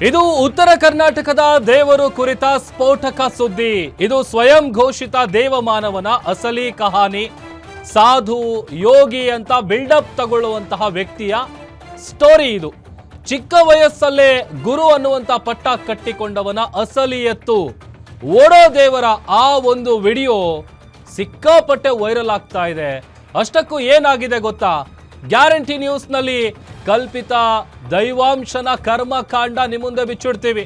ಇದು ಉತ್ತರ ಕರ್ನಾಟಕದ ದೇವರು ಕುರಿತ ಸ್ಫೋಟಕ ಸುದ್ದಿ. ಇದು ಸ್ವಯಂ ಘೋಷಿತ ದೇವಮಾನವನ ಅಸಲಿ ಕಹಾನಿ. ಸಾಧು ಯೋಗಿ ಅಂತ ಬಿಲ್ಡಪ್ ತಗೊಳ್ಳುವಂತಹ ವ್ಯಕ್ತಿಯ ಸ್ಟೋರಿ ಇದು. ಚಿಕ್ಕ ವಯಸ್ಸಲ್ಲೇ ಗುರು ಅನ್ನುವಂತ ಪಟ್ಟ ಕಟ್ಟಿಕೊಂಡವನ ಅಸಲಿಯತ್ತು ಓಡೋ ದೇವರ ಆ ಒಂದು ವಿಡಿಯೋ ಸಿಕ್ಕಾಪಟ್ಟೆ ವೈರಲ್ ಆಗ್ತಾ ಇದೆ. ಅಷ್ಟಕ್ಕೂ ಏನಾಗಿದೆ ಗೊತ್ತಾ? ಗ್ಯಾರಂಟಿ ನ್ಯೂಸ್ನಲ್ಲಿ ಕಲ್ಪಿತ ದೈವಾಂಶನ ಕರ್ಮಕಾಂಡ ನಿಮ್ಮ ಮುಂದೆ ಬಿಚ್ಚಿಡ್ತೀವಿ.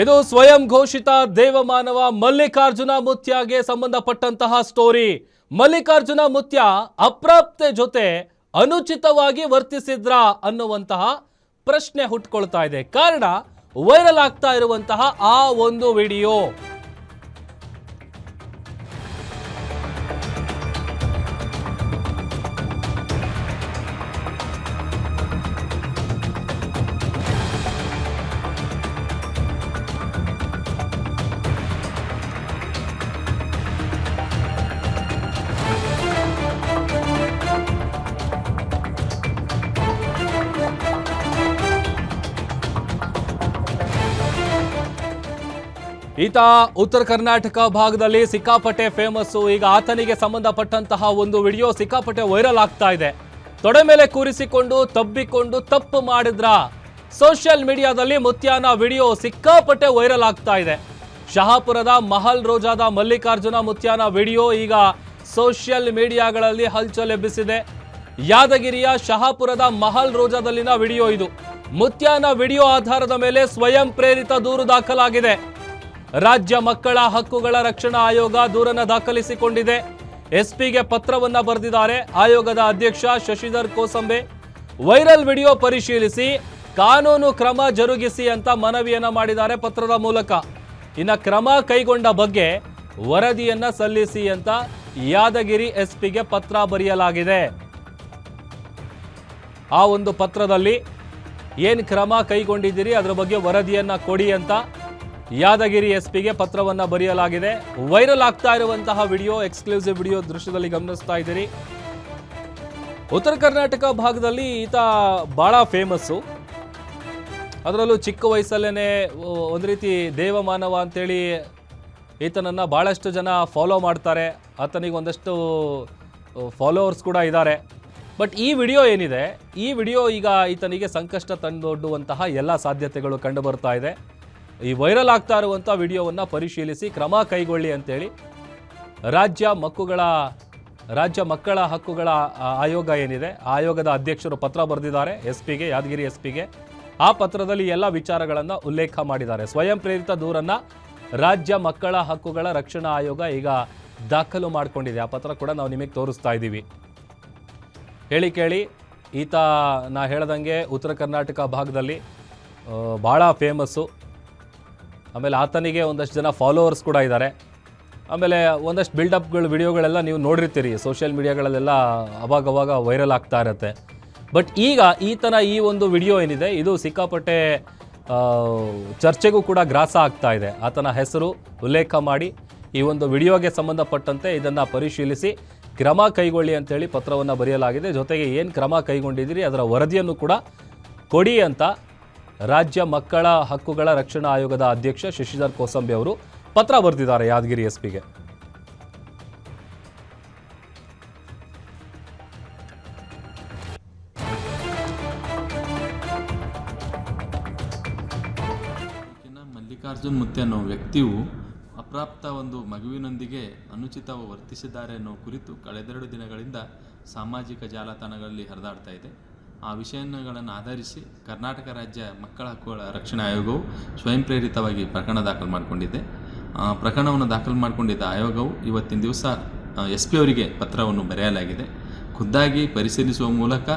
ಇದು ಸ್ವಯಂ ಘೋಷಿತ ದೇವಮಾನವ ಮಲ್ಲಿಕಾರ್ಜುನ ಮುತ್ಯಾಗೆ ಸಂಬಂಧಪಟ್ಟಂತಹ ಸ್ಟೋರಿ. ಮಲ್ಲಿಕಾರ್ಜುನ ಮುತ್ಯ ಅಪ್ರಾಪ್ತೆ ಜೊತೆ ಅನುಚಿತವಾಗಿ ವರ್ತಿಸಿದ್ರಾ ಅನ್ನುವಂತಹ ಪ್ರಶ್ನೆ ಹುಟ್ಕೊಳ್ತಾ ಇದೆ. ಕಾರಣ ವೈರಲ್ ಆಗ್ತಾ ಇರುವಂತಹ ಆ ಒಂದು ವಿಡಿಯೋ. ಈತ ಉತ್ತರ ಕರ್ನಾಟಕ ಭಾಗದಲ್ಲಿ ಸಿಕ್ಕಾಪಟ್ಟೆ ಫೇಮಸ್ಸು. ಈಗ ಆತನಿಗೆ ಸಂಬಂಧಪಟ್ಟಂತಹ ಒಂದು ವಿಡಿಯೋ ಸಿಕ್ಕಾಪಟ್ಟೆ ವೈರಲ್ ಆಗ್ತಾ ಇದೆ. ತೊಡೆ ಮೇಲೆ ಕೂರಿಸಿಕೊಂಡು ತಬ್ಬಿಕೊಂಡು ತಪ್ಪು ಮಾಡಿದ್ರ ಸೋಷಿಯಲ್ ಮೀಡಿಯಾದಲ್ಲಿ ಮುತ್ಯಾನ ವಿಡಿಯೋ ಸಿಕ್ಕಾಪಟ್ಟೆ ವೈರಲ್ ಆಗ್ತಾ ಇದೆ. ಶಹಾಪುರದ ಮಹಲ್ ರೋಜಾದ ಮಲ್ಲಿಕಾರ್ಜುನ ಮುತ್ಯಾನ ವಿಡಿಯೋ ಈಗ ಸೋಷಿಯಲ್ ಮೀಡಿಯಾಗಳಲ್ಲಿ ಹಲ್ಚಲ್ ಎಬ್ಬಿಸಿದೆ. ಯಾದಗಿರಿಯ ಶಹಾಪುರದ ಮಹಲ್ ರೋಜಾದಲ್ಲಿನ ವಿಡಿಯೋ ಇದು. ಮುತ್ಯಾನ ವಿಡಿಯೋ ಆಧಾರದ ಮೇಲೆ ಸ್ವಯಂ ಪ್ರೇರಿತ ದೂರು ದಾಖಲಾಗಿದೆ. ರಾಜ್ಯ ಮಕ್ಕಳ ಹಕ್ಕುಗಳ ರಕ್ಷಣಾ ಆಯೋಗ ದೂರನ್ನ ದಾಖಲಿಸಿಕೊಂಡಿದೆ. ಎಸ್ಪಿಗೆ ಪತ್ರವನ್ನ ಬರೆದಿದ್ದಾರೆ ಆಯೋಗದ ಅಧ್ಯಕ್ಷ ಶಶಿಧರ್ ಕೋಸಂಬೆ. ವೈರಲ್ ವಿಡಿಯೋ ಪರಿಶೀಲಿಸಿ ಕಾನೂನು ಕ್ರಮ ಜರುಗಿಸಿ ಅಂತ ಮನವಿಯನ್ನ ಮಾಡಿದ್ದಾರೆ ಪತ್ರದ ಮೂಲಕ. ಇನ್ನು ಕ್ರಮ ಕೈಗೊಂಡ ಬಗ್ಗೆ ವರದಿಯನ್ನ ಸಲ್ಲಿಸಿ ಅಂತ ಯಾದಗಿರಿ ಎಸ್ಪಿಗೆ ಪತ್ರ ಬರೆಯಲಾಗಿದೆ. ಆ ಒಂದು ಪತ್ರದಲ್ಲಿ ಏನು ಕ್ರಮ ಕೈಗೊಂಡಿದ್ದೀರಿ ಅದರ ಬಗ್ಗೆ ವರದಿಯನ್ನ ಕೊಡಿ ಅಂತ ಯಾದಗಿರಿ ಎಸ್ಪಿಗೆ ಪತ್ರವನ್ನ ಬರೆಯಲಾಗಿದೆ. ವೈರಲ್ ಆಗ್ತಾ ಇರುವಂತಹ ವಿಡಿಯೋ, ಎಕ್ಸ್ಕ್ಲೂಸಿವ್ ವಿಡಿಯೋ ದೃಶ್ಯದಲ್ಲಿ ಗಮನಿಸ್ತಾ ಇದ್ದೀರಿ. ಉತ್ತರ ಕರ್ನಾಟಕ ಭಾಗದಲ್ಲಿ ಈತ ಬಹಳ ಫೇಮಸ್ಸು. ಅದರಲ್ಲೂ ಚಿಕ್ಕ ವಯಸ್ಸಲ್ಲೇನೆ ಒಂದು ರೀತಿ ದೇವಮಾನವ ಅಂತೇಳಿ ಈತನನ್ನು ಭಾಳಷ್ಟು ಜನ ಫಾಲೋ ಮಾಡ್ತಾರೆ. ಆತನಿಗೆ ಒಂದಷ್ಟು ಫಾಲೋವರ್ಸ್ ಕೂಡ ಇದ್ದಾರೆ. ಬಟ್ ಈ ವಿಡಿಯೋ ಏನಿದೆ, ಈ ವಿಡಿಯೋ ಈಗ ಈತನಿಗೆ ಸಂಕಷ್ಟ ತಂದೊಡ್ಡುವಂತಹ ಎಲ್ಲ ಸಾಧ್ಯತೆಗಳು ಕಂಡು ಬರ್ತಾ ಇದೆ. ಈ ವೈರಲ್ ಆಗ್ತಾ ಇರುವಂಥ ವಿಡಿಯೋವನ್ನು ಪರಿಶೀಲಿಸಿ ಕ್ರಮ ಕೈಗೊಳ್ಳಿ ಅಂತೇಳಿ ರಾಜ್ಯ ಮಕ್ಕಳ ಹಕ್ಕುಗಳ ಆಯೋಗ ಏನಿದೆ, ಆಯೋಗದ ಅಧ್ಯಕ್ಷರು ಪತ್ರ ಬರೆದಿದ್ದಾರೆ ಎಸ್ಪಿಗೆ, ಯಾದಗಿರಿ ಎಸ್ಪಿಗೆ. ಆ ಪತ್ರದಲ್ಲಿ ಎಲ್ಲ ವಿಚಾರಗಳನ್ನು ಉಲ್ಲೇಖ ಮಾಡಿದ್ದಾರೆ. ಸ್ವಯಂ ಪ್ರೇರಿತ ದೂರನ್ನು ರಾಜ್ಯ ಮಕ್ಕಳ ಹಕ್ಕುಗಳ ರಕ್ಷಣಾ ಆಯೋಗ ಈಗ ದಾಖಲು ಮಾಡಿಕೊಂಡಿದೆ. ಆ ಪತ್ರ ಕೂಡ ನಾವು ನಿಮಗೆ ತೋರಿಸ್ತಾ ಇದ್ದೀವಿ. ಹೇಳಿ ಕೇಳಿ, ಈತ ನಾ ಹೇಳ್ದಂಗೆ ಉತ್ತರ ಕರ್ನಾಟಕ ಭಾಗದಲ್ಲಿ ಭಾಳ ಫೇಮಸ್ಸು. ಆಮೇಲೆ ಆತನಿಗೆ ಒಂದಷ್ಟು ಜನ ಫಾಲೋವರ್ಸ್ ಕೂಡ ಇದ್ದಾರೆ. ಆಮೇಲೆ ಒಂದಷ್ಟು ಬಿಲ್ಡಪ್ಗಳು ವಿಡಿಯೋಗಳೆಲ್ಲ ನೀವು ನೋಡಿರ್ತೀರಿ ಸೋಷಿಯಲ್ ಮೀಡಿಯಾಗಳಲ್ಲೆಲ್ಲ ಅವಾಗವಾಗ ವೈರಲ್ ಆಗ್ತಾ ಇರುತ್ತೆ. ಬಟ್ ಈಗ ಈತನ ಈ ಒಂದು ವಿಡಿಯೋ ಏನಿದೆ ಇದು ಸಿಕ್ಕಾಪಟ್ಟೆ ಚರ್ಚೆಗೂ ಕೂಡ ಗ್ರಾಸ ಆಗ್ತಾ ಇದೆ. ಆತನ ಹೆಸರು ಉಲ್ಲೇಖ ಮಾಡಿ ಈ ಒಂದು ವಿಡಿಯೋಗೆ ಸಂಬಂಧಪಟ್ಟಂತೆ ಇದನ್ನು ಪರಿಶೀಲಿಸಿ ಕ್ರಮ ಕೈಗೊಳ್ಳಿ ಅಂತೇಳಿ ಪತ್ರವನ್ನು ಬರೆಯಲಾಗಿದೆ. ಜೊತೆಗೆ ಏನು ಕ್ರಮ ಕೈಗೊಂಡಿದ್ದೀರಿ ಅದರ ವರದಿಯನ್ನು ಕೂಡ ಕೊಡಿ ಅಂತ ರಾಜ್ಯ ಮಕ್ಕಳ ಹಕ್ಕುಗಳ ರಕ್ಷಣಾ ಆಯೋಗದ ಅಧ್ಯಕ್ಷ ಶಶಿಧರ್ ಕೋಸಂಬೆ ಅವರು ಪತ್ರ ಬರೆದಿದ್ದಾರೆ ಯಾದಗಿರಿ ಎಸ್ಪಿಗೆ. ಮಲ್ಲಿಕಾರ್ಜುನ್ ಮುತ್ಯ ಅನ್ನೋ ವ್ಯಕ್ತಿಯು ಅಪ್ರಾಪ್ತ ಒಂದು ಮಗುವಿನೊಂದಿಗೆ ಅನುಚಿತ ವರ್ತಿಸಿದ್ದಾರೆ ಅನ್ನೋ ಕುರಿತು ಕಳೆದೆರಡು ದಿನಗಳಿಂದ ಸಾಮಾಜಿಕ ಜಾಲತಾಣಗಳಲ್ಲಿ ಹರಿದಾಡ್ತಾ ಇದೆ. ಆ ವಿಷಯಗಳನ್ನು ಆಧರಿಸಿ ಕರ್ನಾಟಕ ರಾಜ್ಯ ಮಕ್ಕಳ ಹಕ್ಕುಗಳ ರಕ್ಷಣಾ ಆಯೋಗವು ಸ್ವಯಂ ಪ್ರೇರಿತವಾಗಿ ಪ್ರಕರಣ ದಾಖಲು ಮಾಡಿಕೊಂಡಿದೆ. ಪ್ರಕರಣವನ್ನು ದಾಖಲು ಮಾಡಿಕೊಂಡಿದ್ದ ಆಯೋಗವು ಇವತ್ತಿನ ದಿವಸ SP ಅವರಿಗೆ ಪತ್ರವನ್ನು ಬರೆಯಲಾಗಿದೆ. ಖುದ್ದಾಗಿ ಪರಿಶೀಲಿಸುವ ಮೂಲಕ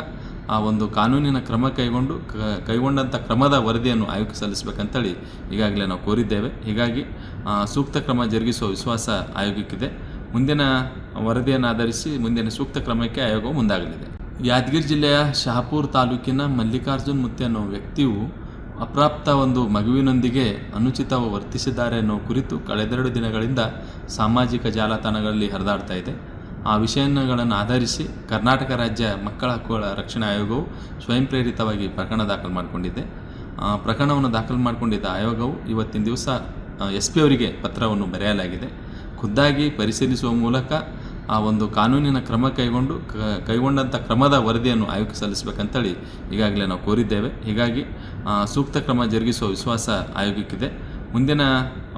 ಆ ಒಂದು ಕಾನೂನಿನ ಕ್ರಮ ಕೈಗೊಂಡಂಥ ಕ್ರಮದ ವರದಿಯನ್ನು ಆಯೋಗಕ್ಕೆ ಸಲ್ಲಿಸಬೇಕಂತೇಳಿ ಈಗಾಗಲೇ ನಾವು ಕೋರಿದ್ದೇವೆ. ಹೀಗಾಗಿ ಸೂಕ್ತ ಕ್ರಮ ಜರುಗಿಸುವ ವಿಶ್ವಾಸ ಆಯೋಗಕ್ಕಿದೆ. ಮುಂದಿನ ವರದಿಯನ್ನು ಆಧರಿಸಿ ಮುಂದಿನ ಸೂಕ್ತ ಕ್ರಮಕ್ಕೆ ಆಯೋಗವು ಮುಂದಾಗಲಿದೆ. ಯಾದಗಿರಿ ಜಿಲ್ಲೆಯ ಶಹಾಪುರ ತಾಲೂಕಿನ ಮಲ್ಲಿಕಾರ್ಜುನ್ ಮುತ್ಯ ಅನ್ನೋ ವ್ಯಕ್ತಿಯು ಅಪ್ರಾಪ್ತ ಒಂದು ಮಗುವಿನೊಂದಿಗೆ ಅನುಚಿತ ವರ್ತಿಸಿದ್ದಾರೆ ಅನ್ನೋ ಕುರಿತು ಕಳೆದೆರಡು ದಿನಗಳಿಂದ ಸಾಮಾಜಿಕ ಜಾಲತಾಣಗಳಲ್ಲಿ ಹರಿದಾಡ್ತಾ ಇದೆ. ಆ ವಿಷಯಗಳನ್ನು ಆಧರಿಸಿ ಕರ್ನಾಟಕ ರಾಜ್ಯ ಮಕ್ಕಳ ಹಕ್ಕುಗಳ ರಕ್ಷಣಾ ಆಯೋಗವು ಸ್ವಯಂ ಪ್ರೇರಿತವಾಗಿ ಪ್ರಕರಣ ದಾಖಲು ಮಾಡಿಕೊಂಡಿದೆ. ಪ್ರಕರಣವನ್ನು ದಾಖಲು ಮಾಡಿಕೊಂಡಿದ್ದ ಆಯೋಗವು ಇವತ್ತಿನ ದಿವಸ SP ಅವರಿಗೆ ಪತ್ರವನ್ನು ಬರೆಯಲಾಗಿದೆ. ಖುದ್ದಾಗಿ ಪರಿಶೀಲಿಸುವ ಮೂಲಕ ಆ ಒಂದು ಕಾನೂನಿನ ಕ್ರಮ ಕೈಗೊಂಡಂಥ ಕ್ರಮದ ವರದಿಯನ್ನು ಆಯೋಗಕ್ಕೆ ಸಲ್ಲಿಸಬೇಕಂತೇಳಿ ಈಗಾಗಲೇ ನಾವು ಕೋರಿದ್ದೇವೆ. ಹೀಗಾಗಿ ಸೂಕ್ತ ಕ್ರಮ ಜರುಗಿಸುವ ವಿಶ್ವಾಸ ಆಯೋಗಕ್ಕಿದೆ. ಮುಂದಿನ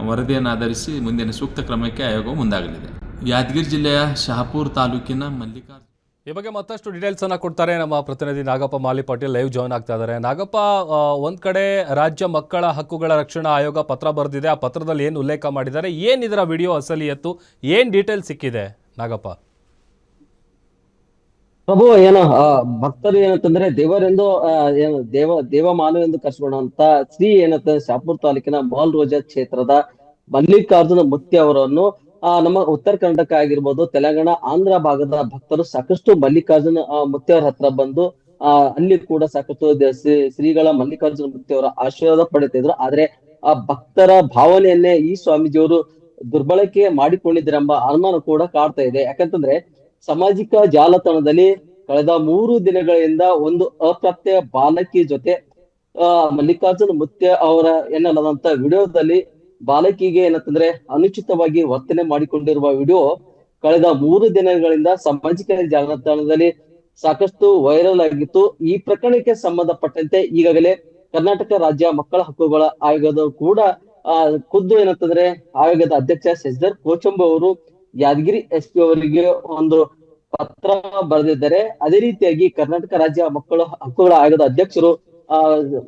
ವರದಿಯನ್ನು ಆಧರಿಸಿ ಮುಂದಿನ ಸೂಕ್ತ ಕ್ರಮಕ್ಕೆ ಆಯೋಗವು ಮುಂದಾಗಲಿದೆ. ಯಾದಗಿರಿ ಜಿಲ್ಲೆಯ ಶಹಾಪುರ ತಾಲೂಕಿನ ಮಲ್ಲಿಕಾರ್ಜುನ ಈ ಬಗ್ಗೆ ಮತ್ತಷ್ಟು ಡೀಟೇಲ್ಸ್ ಅನ್ನ ಕೊಡ್ತಾರೆ ನಮ್ಮ ಪ್ರತಿನಿಧಿ ನಾಗಪ್ಪ ಮಾಲಿ ಪಾಟೀಲ್ ಲೈವ್ ಜಾಯ್ನ್ ಆಗ್ತಾ ಇದ್ದಾರೆ. ನಾಗಪ್ಪ, ಒಂದ್ ಕಡೆ ರಾಜ್ಯ ಮಕ್ಕಳ ಹಕ್ಕುಗಳ ರಕ್ಷಣಾ ಆಯೋಗ ಪತ್ರ ಬರೆದಿದೆ. ಆ ಪತ್ರದಲ್ಲಿ ಏನು ಉಲ್ಲೇಖ ಮಾಡಿದ್ದಾರೆ, ಏನ್ ಇದರ ವಿಡಿಯೋ ಅಸಲಿಯತ್ತು, ಏನ್ ಡೀಟೇಲ್ ಸಿಕ್ಕಿದೆ ನಾಗಪ್ಪ? ಪ್ರಭು ಭಕ್ತರು ಏನಂತಂದ್ರೆ ದೇವರೆಂದು ದೇವಮಾನವ ಎಂದು ಕರೆಸಿಕೊಂಡಂತ ಶ್ರೀ ಶಹಾಪುರ ತಾಲೂಕಿನ ಮಾಲ್ ರೋಜಾ ಕ್ಷೇತ್ರದ ಮಲ್ಲಿಕಾರ್ಜುನ ಮುತ್ತಿ ಅವರನ್ನು ನಮ್ಮ ಉತ್ತರ ಕರ್ನಾಟಕ ಆಗಿರ್ಬೋದು, ತೆಲಂಗಾಣ, ಆಂಧ್ರ ಭಾಗದ ಭಕ್ತರು ಸಾಕಷ್ಟು ಮಲ್ಲಿಕಾರ್ಜುನ ಮುತ್ತಿ ಅವರ ಹತ್ರ ಬಂದು ಅಲ್ಲಿ ಕೂಡ ಸಾಕಷ್ಟು ಶ್ರೀಗಳ ಮಲ್ಲಿಕಾರ್ಜುನ ಮುತ್ತಿ ಅವರ ಆಶೀರ್ವಾದ ಪಡಿತಿದ್ರು. ಆದ್ರೆ ಆ ಭಕ್ತರ ಭಾವನೆಯನ್ನೇ ಈ ಸ್ವಾಮೀಜಿಯವರು ದುರ್ಬಳಕೆ ಮಾಡಿಕೊಂಡಿದ್ದರೆಂಬ ಅನುಮಾನ ಕೂಡ ಕಾಡ್ತಾ ಇದೆ. ಯಾಕಂತಂದ್ರೆ ಸಾಮಾಜಿಕ ಜಾಲತಾಣದಲ್ಲಿ ಕಳೆದ 3 ದಿನಗಳಿಂದ ಒಂದು ಅಪ್ರಾಪ್ತ ಬಾಲಕಿ ಜೊತೆ ಮಲ್ಲಿಕಾರ್ಜುನ ಮುತ್ತಿ ಅವರ ಎನ್ನಲಾದಂತ ವಿಡಿಯೋದಲ್ಲಿ ಬಾಲಕಿಗೆ ಅನುಚಿತವಾಗಿ ವರ್ತನೆ ಮಾಡಿಕೊಂಡಿರುವ ವಿಡಿಯೋ ಕಳೆದ 3 ದಿನಗಳಿಂದ ಸಾಮಾಜಿಕ ಜಾಲತಾಣದಲ್ಲಿ ಸಾಕಷ್ಟು ವೈರಲ್ ಆಗಿತ್ತು. ಈ ಪ್ರಕರಣಕ್ಕೆ ಸಂಬಂಧಪಟ್ಟಂತೆ ಈಗಾಗಲೇ ಕರ್ನಾಟಕ ರಾಜ್ಯ ಮಕ್ಕಳ ಹಕ್ಕುಗಳ ಆಯೋಗದ ಕೂಡ ಖುದ್ದು ಆಯೋಗದ ಅಧ್ಯಕ್ಷ ಶಶಿಧರ್ ಕೋಚಂಬ ಅವರು ಯಾದಗಿರಿ SP ಅವರಿಗೆ ಒಂದು ಪತ್ರ ಬರೆದಿದ್ದಾರೆ. ಅದೇ ರೀತಿಯಾಗಿ ಕರ್ನಾಟಕ ರಾಜ್ಯ ಮಕ್ಕಳ ಹಕ್ಕುಗಳ ಆಯೋಗದ ಅಧ್ಯಕ್ಷರು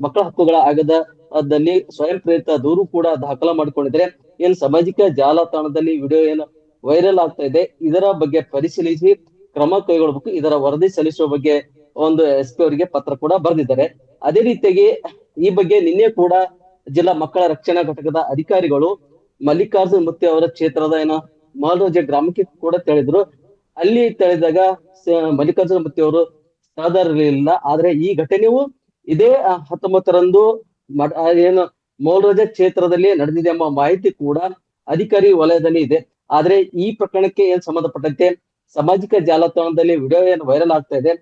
ಮಕ್ಕಳ ಹಕ್ಕುಗಳ ಆಯೋಗದಲ್ಲಿ ಸ್ವಯಂ ಪ್ರೇರಿತ ದೂರು ಕೂಡ ದಾಖಲ ಮಾಡಿಕೊಂಡಿದ್ದಾರೆ. ಏನ್ ಸಾಮಾಜಿಕ ಜಾಲತಾಣದಲ್ಲಿ ವಿಡಿಯೋ ಏನು ವೈರಲ್ ಆಗ್ತಾ ಇದೆ, ಇದರ ಬಗ್ಗೆ ಪರಿಶೀಲಿಸಿ ಕ್ರಮ ಕೈಗೊಳ್ಳಬೇಕು, ಇದರ ವರದಿ ಸಲ್ಲಿಸುವ ಬಗ್ಗೆ ಒಂದು SP ಅವರಿಗೆ ಪತ್ರ ಕೂಡ ಬರೆದಿದ್ದಾರೆ. ಅದೇ ರೀತಿಯಾಗಿ ಈ ಬಗ್ಗೆ ನಿನ್ನೆ ಕೂಡ ಜಿಲ್ಲಾ ಮಕ್ಕಳ ರಕ್ಷಣಾ ಘಟಕದ ಅಧಿಕಾರಿಗಳು ಮಲ್ಲಿಕಾರ್ಜುನ ಮುತ್ತಿ ಅವರ ಕ್ಷೇತ್ರದ ಮಾಲೋಜೆ ಗ್ರಾಮಕ್ಕೆ ಕೂಡ ತೆರಳಿದ್ರು. ಅಲ್ಲಿ ತೆರಳಿದಾಗ ಮಲ್ಲಿಕಾರ್ಜುನ ಮುತ್ತಿ ಅವರು ಸ್ಥಳದಲ್ಲಿರಲಿಲ್ಲ. ಆದ್ರೆ ಈ ಘಟನೆಯು ಇದೇ 19ರಂದು ಮೋಲ್ರೋಜ ಕ್ಷೇತ್ರದಲ್ಲಿ ನಡೆದಿದೆ ಎಂಬ ಮಾಹಿತಿ ಕೂಡ ಅಧಿಕಾರಿ ವಲಯದಲ್ಲಿ ಇದೆ. ಆದ್ರೆ ಈ ಪ್ರಕರಣಕ್ಕೆ ಸಂಬಂಧಪಟ್ಟಂತೆ ಸಾಮಾಜಿಕ ಜಾಲತಾಣದಲ್ಲಿ ವಿಡಿಯೋ ವೈರಲ್ ಆಗ್ತಾ ಇದೆ.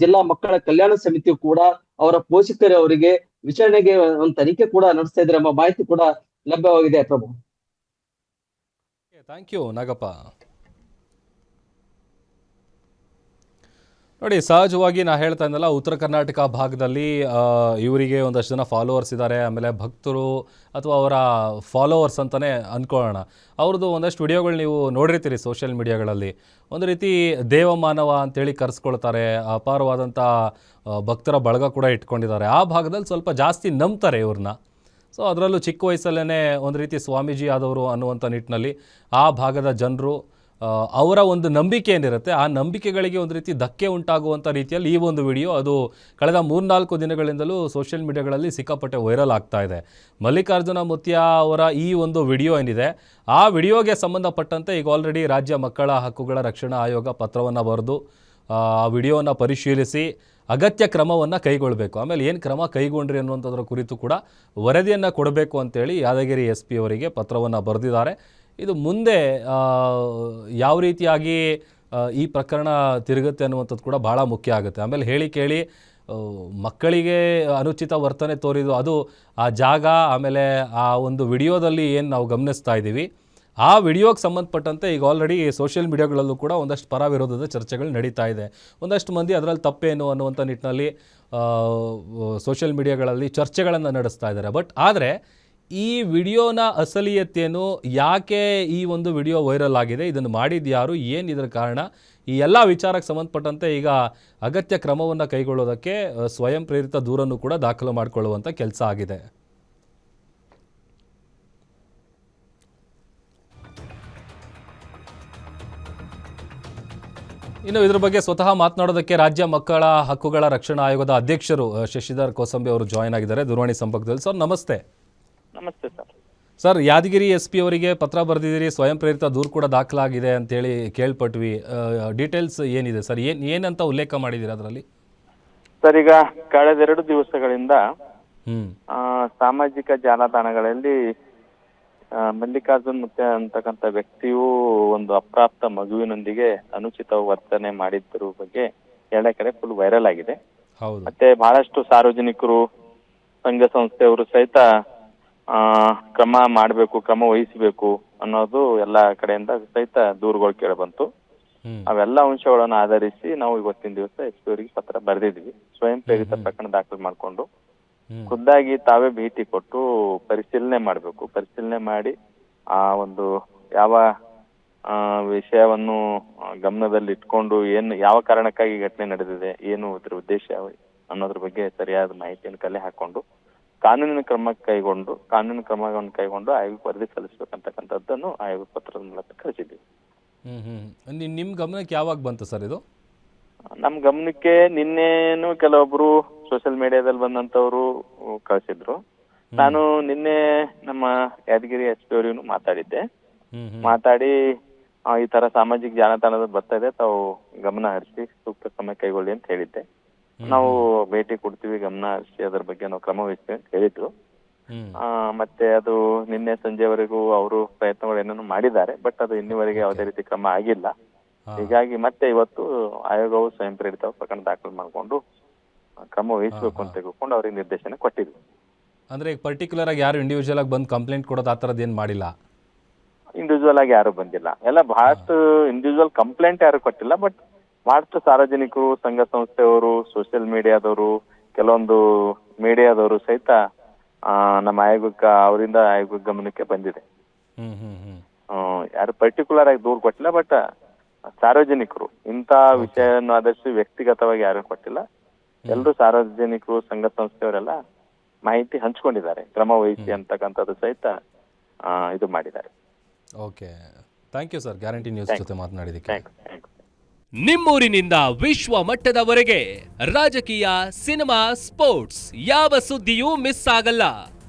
ಜಿಲ್ಲಾ ಮಕ್ಕಳ ಕಲ್ಯಾಣ ಸಮಿತಿಯು ಕೂಡ ಅವರ ಪೋಷಕರವರಿಗೆ ವಿಚಾರಣೆಗೆ ಒಂದು ತನಿಖೆ ಕೂಡ ನಡೆಸ್ತಾ ಇದ್ದಾರೆ ಎಂಬ ಮಾಹಿತಿ ಕೂಡ ಲಭ್ಯವಾಗಿದೆ. ಪ್ರಭು, ಥ್ಯಾಂಕ್ ಯು ನಾಗಪ್ಪ. ನೋಡಿ, ಸಹಜವಾಗಿ ನಾ ಹೇಳ್ತಾ ಇದ್ದಲ್ಲ, ಉತ್ತರ ಕರ್ನಾಟಕ ಭಾಗದಲ್ಲಿ ಇವರಿಗೆ ಒಂದಷ್ಟು ಜನ ಫಾಲೋವರ್ಸ್ ಇದ್ದಾರೆ. ಆಮೇಲೆ ಭಕ್ತರು ಅಥವಾ ಅವರ ಫಾಲೋವರ್ಸ್ ಅಂತಲೇ ಅಂದ್ಕೊಳ್ಳೋಣ. ಅವ್ರದ್ದು ಒಂದಷ್ಟು ವಿಡಿಯೋಗಳು ನೀವು ನೋಡಿರ್ತೀರಿ ಸೋಷಿಯಲ್ ಮೀಡಿಯಾಗಳಲ್ಲಿ. ಒಂದು ರೀತಿ ದೇವಮಾನವ ಅಂತೇಳಿ ಕರೆಸ್ಕೊಳ್ತಾರೆ. ಅಪಾರವಾದಂಥ ಭಕ್ತರ ಬಳಗ ಕೂಡ ಇಟ್ಕೊಂಡಿದ್ದಾರೆ. ಆ ಭಾಗದಲ್ಲಿ ಸ್ವಲ್ಪ ಜಾಸ್ತಿ ನಂಬ್ತಾರೆ ಇವ್ರನ್ನ. ಸೊ ಅದರಲ್ಲೂ ಚಿಕ್ಕ ವಯಸ್ಸಲ್ಲೇ ಒಂದು ರೀತಿ ಸ್ವಾಮೀಜಿ ಆದವರು ಅನ್ನುವಂಥ ನಿಟ್ಟಿನಲ್ಲಿ ಆ ಭಾಗದ ಜನರು ಅವರ ಒಂದು ನಂಬಿಕೆ ಏನಿರುತ್ತೆ, ಆ ನಂಬಿಕೆಗಳಿಗೆ ಒಂದು ರೀತಿ ಧಕ್ಕೆ ಉಂಟಾಗುವಂಥ ರೀತಿಯಲ್ಲಿ ಈ ಒಂದು ವಿಡಿಯೋ ಅದು ಕಳೆದ 3-4 ದಿನಗಳಿಂದಲೂ ಸೋಷಿಯಲ್ ಮೀಡಿಯಾಗಳಲ್ಲಿ ಸಿಕ್ಕಾಪಟ್ಟೆ ವೈರಲ್ ಆಗ್ತಾ ಇದೆ. ಮಲ್ಲಿಕಾರ್ಜುನ ಮುತ್ತಿ ಅವರ ಈ ಒಂದು ವಿಡಿಯೋ ಏನಿದೆ, ಆ ವಿಡಿಯೋಗೆ ಸಂಬಂಧಪಟ್ಟಂತೆ ಈಗ ಆಲ್ರೆಡಿ ರಾಜ್ಯ ಮಕ್ಕಳ ಹಕ್ಕುಗಳ ರಕ್ಷಣಾ ಆಯೋಗ ಪತ್ರವನ್ನು ಬರೆದು ಆ ವಿಡಿಯೋವನ್ನು ಪರಿಶೀಲಿಸಿ ಅಗತ್ಯ ಕ್ರಮವನ್ನು ಕೈಗೊಳ್ಳಬೇಕು. ಆಮೇಲೆ ಏನು ಕ್ರಮ ಕೈಗೊಂಡ್ರಿ ಅನ್ನುವಂಥದ್ರ ಕುರಿತು ಕೂಡ ವರದಿಯನ್ನು ಕೊಡಬೇಕು ಅಂತೇಳಿ ಯಾದಗಿರಿ SP ಅವರಿಗೆ ಪತ್ರವನ್ನು ಬರೆದಿದ್ದಾರೆ. ಇದು ಮುಂದೆ ಯಾವ ರೀತಿಯಾಗಿ ಈ ಪ್ರಕರಣ ತಿರುಗುತ್ತೆ ಅನ್ನುವಂಥದ್ದು ಕೂಡ ಭಾಳ ಮುಖ್ಯ ಆಗುತ್ತೆ. ಆಮೇಲೆ ಹೇಳಿ ಕೇಳಿ ಮಕ್ಕಳಿಗೆ ಅನುಚಿತ ವರ್ತನೆ ತೋರಿದು ಅದು ಆ ಜಾಗ, ಆಮೇಲೆ ಆ ಒಂದು ವಿಡಿಯೋದಲ್ಲಿ ಏನು ನಾವು ಗಮನಿಸ್ತಾ ಇದ್ದೀವಿ, ಆ ವಿಡಿಯೋಗೆ ಸಂಬಂಧಪಟ್ಟಂತೆ ಈಗ ಆಲ್ರೆಡಿ ಸೋಷಿಯಲ್ ಮೀಡಿಯಾಗಳಲ್ಲೂ ಕೂಡ ಒಂದಷ್ಟು ಪರ ವಿರೋಧದ ಚರ್ಚೆಗಳು ನಡೀತಾ ಇದೆ. ಒಂದಷ್ಟು ಮಂದಿ ಅದರಲ್ಲಿ ತಪ್ಪೇನು ಅನ್ನುವಂಥ ನಿಟ್ಟಿನಲ್ಲಿ ಸೋಷಿಯಲ್ ಮೀಡಿಯಾಗಳಲ್ಲಿ ಚರ್ಚೆಗಳನ್ನು ನಡೆಸ್ತಾ ಇದ್ದಾರೆ. ಆದರೆ ಈ ವಿಡಿಯೋನ ಅಸಲಿಯತ್ತೇನು, ಯಾಕೆ ಈ ಒಂದು ವಿಡಿಯೋ ವೈರಲ್ ಆಗಿದೆ, ಇದನ್ನು ಮಾಡಿದ್ದು ಯಾರು, ಏನು ಇದರ ಕಾರಣ, ಈ ಎಲ್ಲ ವಿಚಾರಕ್ಕೆ ಸಂಬಂಧಪಟ್ಟಂತೆ ಈಗ ಅಗತ್ಯ ಕ್ರಮವನ್ನು ಕೈಗೊಳ್ಳೋದಕ್ಕೆ ಸ್ವಯಂ ಪ್ರೇರಿತ ದೂರನ್ನು ಕೂಡ ದಾಖಲು ಮಾಡಿಕೊಳ್ಳುವಂಥ ಕೆಲಸ ಆಗಿದೆ. ಇನ್ನು ಇದ್ರ ಬಗ್ಗೆ ಸ್ವತಃ ಮಾತನಾಡೋದಕ್ಕೆ ರಾಜ್ಯ ಮಕ್ಕಳ ಹಕ್ಕುಗಳ ರಕ್ಷಣಾ ಆಯೋಗದ ಅಧ್ಯಕ್ಷರು ಶಶಿಧರ್ ಕೋಸಂಬಿ ಅವರು ಜಾಯ್ನ್ ಆಗಿದ್ದಾರೆ ದೂರವಾಣಿ ಸಂಪರ್ಕದಲ್ಲಿ. ಸರ್ ನಮಸ್ತೆ. ನಮಸ್ತೆ ಸರ್. ಸರ್, ಯಾದಗಿರಿ SP ಅವರಿಗೆ ಪತ್ರ ಬರೆದಿದ್ದೀರಿ, ಸ್ವಯಂ ಪ್ರೇರಿತ ದೂರು ಕೂಡ ದಾಖಲಾಗಿದೆ ಅಂತೇಳಿ ಕೇಳ್ಪಟ್ವಿ. ಡೀಟೇಲ್ಸ್ ಏನಿದೆ ಸರ್, ಏನಂತ ಉಲ್ಲೇಖ ಮಾಡಿದ್ದೀರಿ ಅದರಲ್ಲಿ? ಸರ್, ಈಗ ಕಳೆದ 2 ದಿವಸಗಳಿಂದ ಸಾಮಾಜಿಕ ಜಾಲತಾಣಗಳಲ್ಲಿ ಮಲ್ಲಿಕಾರ್ಜುನ್ ಮುತ್ಯ ಅಂತಕ್ಕಂಥ ವ್ಯಕ್ತಿಯು ಒಂದು ಅಪ್ರಾಪ್ತ ಮಗುವಿನೊಂದಿಗೆ ಅನುಚಿತ ವರ್ತನೆ ಮಾಡಿದ್ರ ಬಗ್ಗೆ ಎರಡೇ ಕಡೆ ಫುಲ್ ವೈರಲ್ ಆಗಿದೆ. ಹೌದು. ಮತ್ತೆ ಬಹಳಷ್ಟು ಸಾರ್ವಜನಿಕರು, ಸಂಘ ಸಂಸ್ಥೆಯವರು ಸಹಿತ ಕ್ರಮ ಮಾಡಬೇಕು, ಕ್ರಮ ವಹಿಸಬೇಕು ಅನ್ನೋದು ಎಲ್ಲಾ ಕಡೆಯಿಂದ ಸಹಿತ ದೂರುಗಳು ಕೇಳಬಂತು. ಅವೆಲ್ಲ ಅಂಶಗಳನ್ನು ಆಧರಿಸಿ ನಾವು ಇವತ್ತಿನ ದಿವಸ SP ಅವರಿಗೆ ಪತ್ರ ಬರೆದಿದ್ವಿ. ಸ್ವಯಂ ಪ್ರೇರಿತ ಪ್ರಕರಣ ದಾಖಲು ಮಾಡಿಕೊಂಡು ಖುದ್ದಾಗಿ ತಾವೇ ಭೇಟಿ ಕೊಟ್ಟು ಪರಿಶೀಲನೆ ಮಾಡಬೇಕು. ಪರಿಶೀಲನೆ ಮಾಡಿ ಆ ಒಂದು ಯಾವ ವಿಷಯವನ್ನು ಗಮನದಲ್ಲಿ ಇಟ್ಕೊಂಡು ಯಾವ ಕಾರಣಕ್ಕಾಗಿ ಘಟನೆ ನಡೆದಿದೆ, ಏನು ಇದ್ರ ಉದ್ದೇಶ ಅನ್ನೋದ್ರ ಬಗ್ಗೆ ಸರಿಯಾದ ಮಾಹಿತಿಯನ್ನು ಕಲೆ ಹಾಕೊಂಡು ಕಾನೂನಿನ ಕ್ರಮವನ್ನು ಕೈಗೊಂಡು ಆಯೋಗಕ್ಕೆ ವರದಿ ಸಲ್ಲಿಸಬೇಕಂತಕ್ಕಂಥದ್ದನ್ನು ಆಯೋಗ ಪತ್ರದ ಮೂಲಕ ಕಳಿಸಿದ್ವಿ. ನಿಮ್ ಗಮನಕ್ಕೆ ಯಾವಾಗ ಬಂತು ಸರ್ ಇದು? ನಮ್ ಗಮನಕ್ಕೆ ನಿನ್ನೆನು ಕೆಲವೊಬ್ರು ಸೋಷಿಯಲ್ ಮೀಡಿಯಾದಲ್ಲಿ ಬಂದಂತವ್ರು ಕಳಿಸಿದ್ರು. ನಾನು ನಿನ್ನೆ ನಮ್ಮ ಯಾದಗಿರಿ SP ಅವರಿಗೂ ಮಾತಾಡಿದ್ದೆ. ಮಾತಾಡಿ ಈ ತರ ಸಾಮಾಜಿಕ ಜಾಲತಾಣದ ಬರ್ತಾ ಇದೆ, ತಾವು ಗಮನ ಹರಿಸಿ ಸೂಕ್ತ ಕ್ರಮ ಕೈಗೊಳ್ಳಿ ಅಂತ ಹೇಳಿದ್ದೆ. ನಾವು ಭೇಟಿ ಕೊಡ್ತೀವಿ, ಗಮನ ಹರಿಸಿ ಅದರ ಬಗ್ಗೆ ನಾವು ಕ್ರಮ ವಹಿಸ್ತೀವಿ ಅಂತ ಹೇಳಿದ್ರು. ಮತ್ತೆ ಅದು ನಿನ್ನೆ ಸಂಜೆವರೆಗೂ ಅವರು ಪ್ರಯತ್ನಗಳು ಏನೇನು ಮಾಡಿದ್ದಾರೆ, ಬಟ್ ಅದು ಇನ್ನಿವರೆಗೆ ಯಾವುದೇ ರೀತಿ ಕ್ರಮ ಆಗಿಲ್ಲ. ಹೀಗಾಗಿ ಮತ್ತೆ ಇವತ್ತು ಆಯೋಗವು ಸ್ವಯಂ ಪ್ರೇರಿತ ಪ್ರಕರಣ ದಾಖಲು ಮಾಡಿಕೊಂಡು ಕ್ರಮ ವಹಿಸಬೇಕು ಅಂತ ತಿಳ್ಕೊಂಡು ಅವ್ರಿಗೆ ನಿರ್ದೇಶನ ಕೊಟ್ಟಿದ್ವಿ. ಅಂದ್ರೆ ಪರ್ಟಿಕ್ಯುಲರ್ ಆಗಿ ಯಾರು ಇಂಡಿವಿಜುವಲ್ ಆಗಿ ಬಂದು ಕಂಪ್ಲೇಂಟ್ ಕೊಡೋದು ಆ ಥರದ್ದು ಏನು ಮಾಡಿಲ್ಲ? ಇಂಡಿವಿಜುವಲ್ ಆಗಿ ಯಾರು ಬಂದಿಲ್ಲ. ಎಲ್ಲ ಬಹಳಷ್ಟು ಇಂಡಿವಿಜುವಲ್ ಕಂಪ್ಲೇಂಟ್ ಯಾರು ಕೊಟ್ಟಿಲ್ಲ, ಬಟ್ ಬಹಳಷ್ಟು ಸಾರ್ವಜನಿಕರು, ಸಂಘ ಸಂಸ್ಥೆಯವರು, ಸೋಷಿಯಲ್ ಮೀಡಿಯಾದವರು, ಕೆಲವೊಂದು ಮೀಡಿಯಾದವರು ಸಹಿತ ನಮ್ಮ ಅವರಿಂದ ಆಯೋಗ ಗಮನಕ್ಕೆ ಬಂದಿದೆ. ಯಾರು ಪರ್ಟಿಕ್ಯುಲರ್ ಆಗಿ ದೂರು ಕೊಟ್ಟಿಲ್ಲ, ಬಟ್ ಸಾರ್ವಜನಿಕರು ಇಂಥ ವಿಷಯವನ್ನು ಆಧರಿಸಿ ವ್ಯಕ್ತಿಗತವಾಗಿ ಯಾರು ಕೊಟ್ಟಿಲ್ಲ. ಎಲ್ಲರೂ ಸಾರ್ವಜನಿಕರು, ಸಂಘ ಸಂಸ್ಥೆಯವರೆಲ್ಲ ಮಾಹಿತಿ ಹಂಚ್ಕೊಂಡಿದ್ದಾರೆ, ಕ್ರಮ ವಹಿಸಿ ಅಂತಕ್ಕಂಥದ್ದು ಸಹಿತ ಇದು ಮಾಡಿದ್ದಾರೆ. Okay, thank you sir, guarantee news ಜೊತೆ ಮಾತನಾಡಿದ್ದಕ್ಕೆ. ನಿಮ್ಮೂರಿನಿಂದ ವಿಶ್ವ ಮಟ್ಟದವರೆಗೆ ರಾಜಕೀಯ, ಸಿನಿಮಾ, ಸ್ಪೋರ್ಟ್ಸ್ ಯಾವ ಸುದ್ದಿಯೂ ಮಿಸ್ ಆಗಲ್ಲ.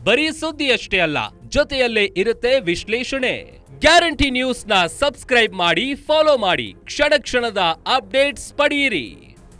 ಬರೀ ಸುದ್ದಿಯಷ್ಟೇ ಅಲ್ಲ, ಜೊತೆಯಲ್ಲೇ ಇರುತ್ತೆ ವಿಶ್ಲೇಷಣೆ. ಗ್ಯಾರಂಟಿ ನ್ಯೂಸ್ ನ ಸಬ್ಸ್ಕ್ರೈಬ್ ಮಾಡಿ, ಫಾಲೋ ಮಾಡಿ, ಕ್ಷಣ ಕ್ಷಣದ ಅಪ್ಡೇಟ್ಸ್ ಪಡೆಯಿರಿ.